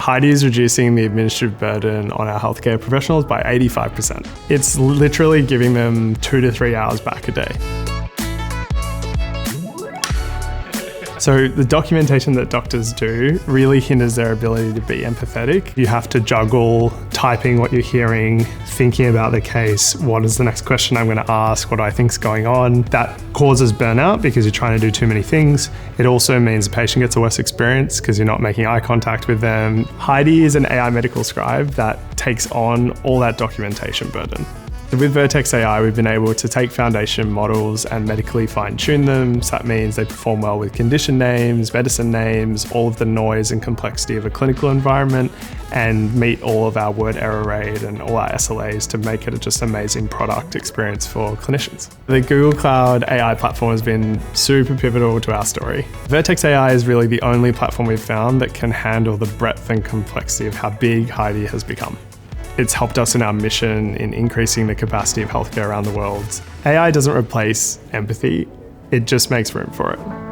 Heidi is reducing the administrative burden on our healthcare professionals by 85%. It's literally giving them 2 to 3 hours back a day. So the documentation that doctors do really hinders their ability to be empathetic. You have to juggle typing what you're hearing, thinking about the case, what is the next question I'm going to ask, what do I think is going on. That causes burnout because you're trying to do too many things. It also means the patient gets a worse experience because you're not making eye contact with them. Heidi is an AI medical scribe that takes on all that documentation burden. With Vertex AI, we've been able to take foundation models and medically fine-tune them. So that means they perform well with condition names, medicine names, all of the noise and complexity of a clinical environment, and meet all of our word error rate and all our SLAs to make it a just amazing product experience for clinicians. The Google Cloud AI platform has been super pivotal to our story. Vertex AI is really the only platform we've found that can handle the breadth and complexity of how big Heidi has become. It's helped us in our mission in increasing the capacity of healthcare around the world. AI doesn't replace empathy, it just makes room for it.